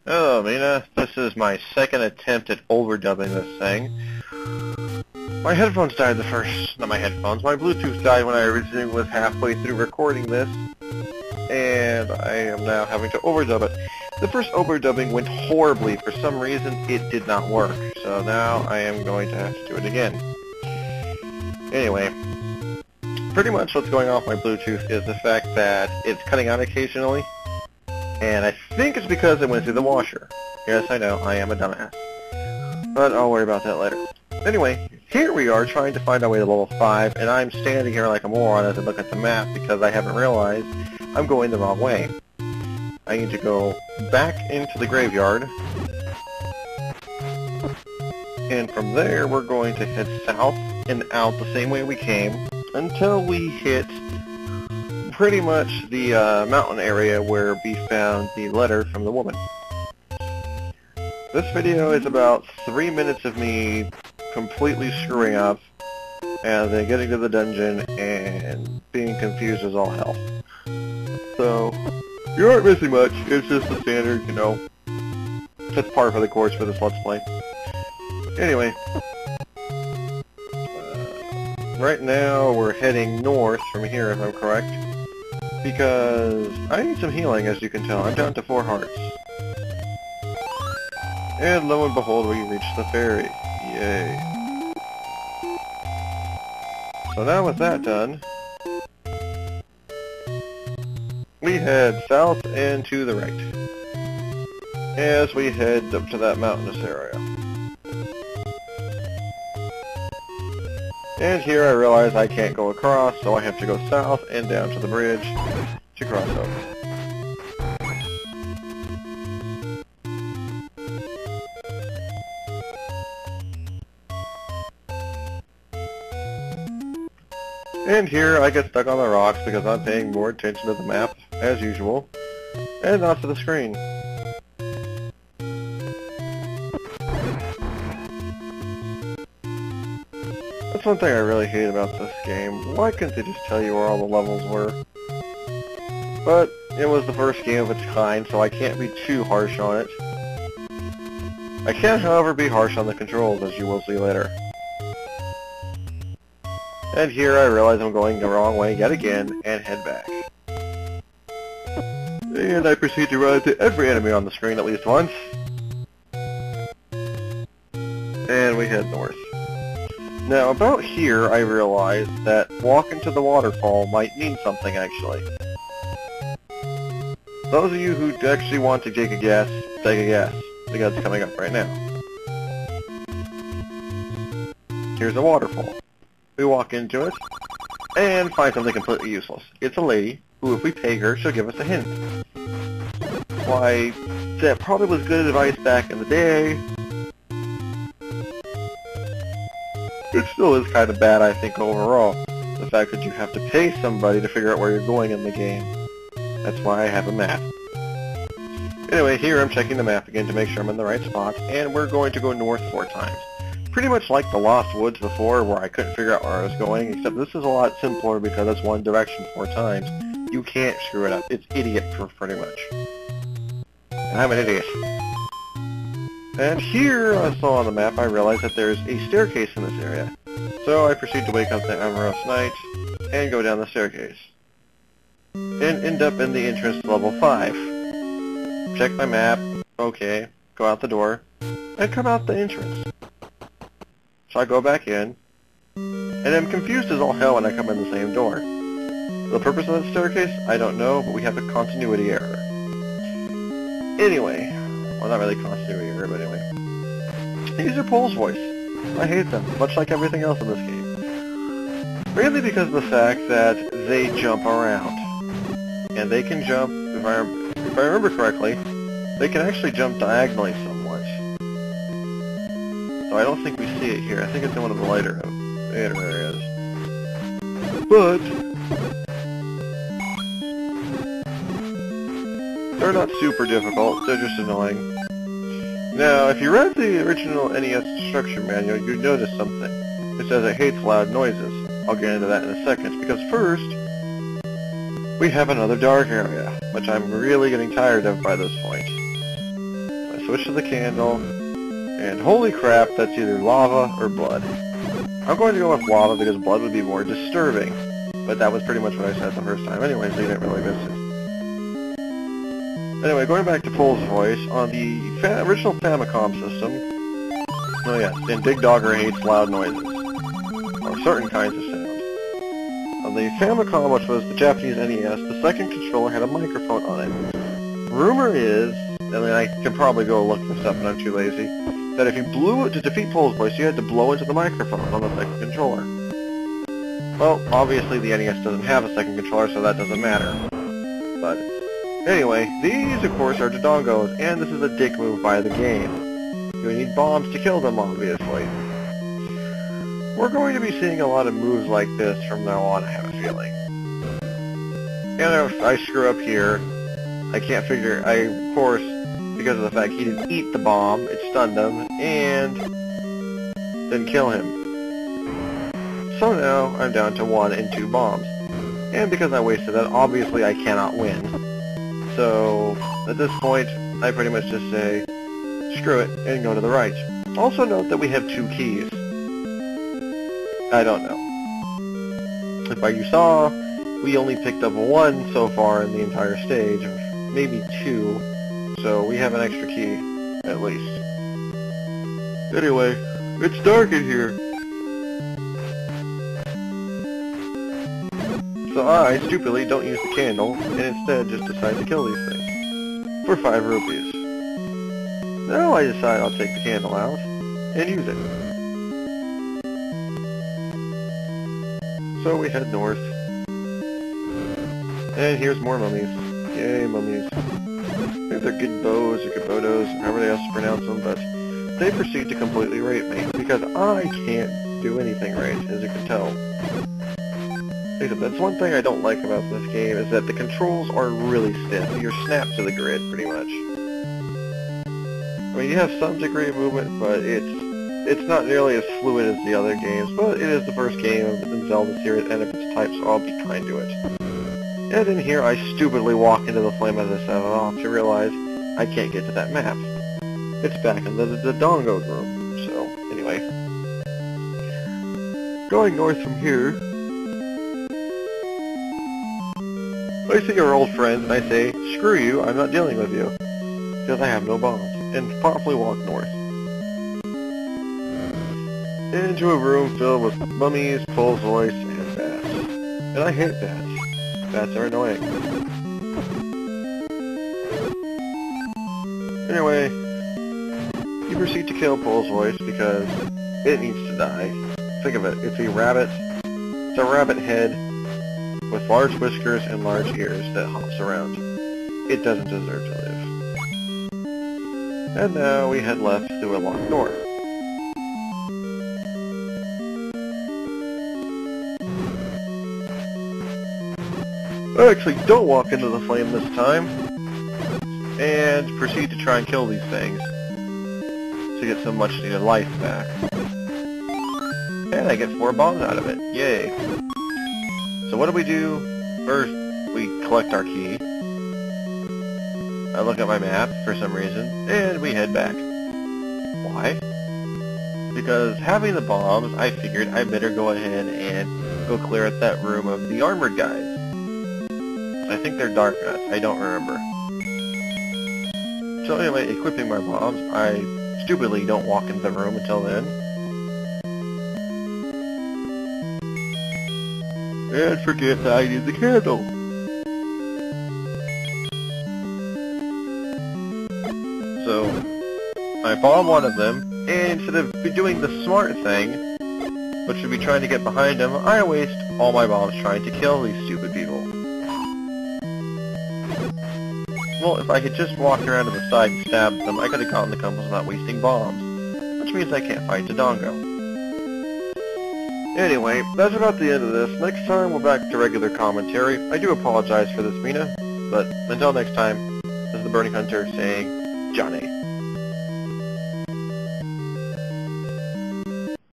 Hello, Minna. This is my second attempt at overdubbing this thing. My headphones died the first... Not my headphones. My Bluetooth died when I originally was halfway through recording this. And I am now having to overdub it. The first overdubbing went horribly. For some reason, it did not work. So now I am going to have to do it again. Anyway, pretty much what's going on with my Bluetooth is the fact that it's cutting out occasionally. And I think it's because it went through the washer. Yes, I know, I am a dumbass. But I'll worry about that later. Anyway, here we are trying to find our way to level 5, and I'm standing here like a moron as I look at the map because I haven't realized I'm going the wrong way. I need to go back into the graveyard. And from there, we're going to head south and out the same way we came until we hit pretty much the mountain area where we found the letter from the woman. This video is about 3 minutes of me completely screwing up and then getting to the dungeon and being confused as all hell. So, you aren't missing much. It's just the standard, you know, it's par for the course for this Let's Play. Anyway, right now we're heading north from here if I'm correct. Because I need some healing, as you can tell. I'm down to 4 hearts. And lo and behold, we reached the ferry. Yay. So now with that done, we head south and to the right, as we head up to that mountainous area. And here I realize I can't go across, so I have to go south and down to the bridge to cross over. And here I get stuck on the rocks because I'm paying more attention to the map, as usual, and not to the screen. That's one thing I really hate about this game. Why couldn't they just tell you where all the levels were? But it was the first game of its kind, so I can't be too harsh on it. I can, however, be harsh on the controls, as you will see later. And here I realize I'm going the wrong way yet again, and head back. And I proceed to run into every enemy on the screen at least once. And we head north. Now, about here, I realized that walking to the waterfall might mean something, actually. Those of you who actually want to take a guess, because it's coming up right now. Here's a waterfall. We walk into it, and find something completely useless. It's a lady, who if we pay her, she'll give us a hint. Why, that probably was good advice back in the day. It still is kind of bad, I think, overall. The fact that you have to pay somebody to figure out where you're going in the game. That's why I have a map. Anyway, here I'm checking the map again to make sure I'm in the right spot, and we're going to go north 4 times. Pretty much like the Lost Woods before, where I couldn't figure out where I was going, except this is a lot simpler because it's one direction 4 times. You can't screw it up. It's idiot-proof, pretty much. And I'm an idiot. And here, I saw on the map, I realized that there's a staircase in this area. So I proceed to wake up the Amorous Knight, and go down the staircase. And end up in the entrance to level 5. Check my map, okay, go out the door, and come out the entrance. So I go back in, and I'm confused as all hell when I come in the same door. The purpose of that staircase, I don't know, but we have a continuity error. Anyway, well, not really continuity error, but anyway. These are Pole's voice. I hate them, much like everything else in this game. Mainly because of the fact that they jump around. And they can jump, if I remember correctly, they can actually jump diagonally somewhat. So I don't think we see it here. I think it's in one of the later areas. But they're not super difficult, they're just annoying. Now, if you read the original NES instruction manual, you'd notice something. It says it hates loud noises. I'll get into that in a second, because first, we have another dark area, which I'm really getting tired of by this point. switch to the candle, and holy crap, that's either lava or blood. I'm going to go with lava because blood would be more disturbing, but that was pretty much what I said the first time anyway, so you didn't really miss it. Anyway, going back to Pole's voice, on the original Famicom system, oh yeah, and Big Dogger hates loud noises, or certain kinds of sounds. On the Famicom, which was the Japanese NES, the second controller had a microphone on it. Rumor is, and I can probably go look this up and I'm too lazy, that if you blew it to defeat Pole's voice, you had to blow into the microphone on the second controller. Well, obviously the NES doesn't have a second controller, so that doesn't matter. But anyway, these of course are Dodongos, and this is a dick move by the game. You need bombs to kill them, obviously. We're going to be seeing a lot of moves like this from now on, I have a feeling. And if I screw up here, I can't figure, of course, because of the fact he didn't eat the bomb, it stunned him, and didn't kill him. So now I'm down to 1 and 2 bombs. And because I wasted that, obviously I cannot win. So, at this point, I pretty much just say, screw it, and go to the right. Also note that we have 2 keys. I don't know. If you saw, we only picked up 1 so far in the entire stage, maybe 2, so we have an extra key, at least. Anyway, it's dark in here. So I, stupidly, don't use the candle, and instead just decide to kill these things. For 5 rupees. Now I decide I'll take the candle out, and use it. So we head north. And here's more mummies. Yay, mummies. I think they're Gidbos or Gibodos, however they else pronounce them, but they proceed to completely rape me, because I can't do anything right, as you can tell. That's one thing I don't like about this game, is that the controls are really stiff. You're snapped to the grid, pretty much. I mean, you have some degree of movement, but it's not nearly as fluid as the other games, but it is the first game of the Zelda series and of its type, so I'll be kind to it. And in here, I stupidly walk into the flame as I set it off to realize I can't get to that map. It's back in the Dongo room, so anyway. Going north from here, I see our old friends and I say, screw you, I'm not dealing with you, because I have no bombs, and promptly walk north. Into a room filled with mummies, Pole's voice, and bats. And I hate bats. Bats are annoying. Anyway, you proceed to kill Pole's voice because it needs to die. Think of it, it's a rabbit head with large whiskers and large ears that hops around. It doesn't deserve to live. And now we head left through a locked door. I actually don't walk into the flame this time, and proceed to try and kill these things to get some much needed life back. And I get 4 bombs out of it. Yay. So what do we do? First, we collect our key. I look at my map for some reason, and we head back. Why? Because having the bombs, I figured I better go ahead and go clear out that room of the armored guys. I think they're dark nuts, I don't remember. So anyway, equipping my bombs, I stupidly don't walk into the room until then. And forget that I need the candle. So, I bomb one of them, and instead of doing the smart thing, which would be trying to get behind them, I waste all my bombs trying to kill these stupid people. Well, if I had just walked around to the side and stabbed them, I could have gotten the compass without wasting bombs, which means I can't fight Dodongo. Anyway, that's about the end of this. Next time, we're back to regular commentary. I do apologize for this, Minna, but until next time, this is the Burning Hunter saying, Johnny.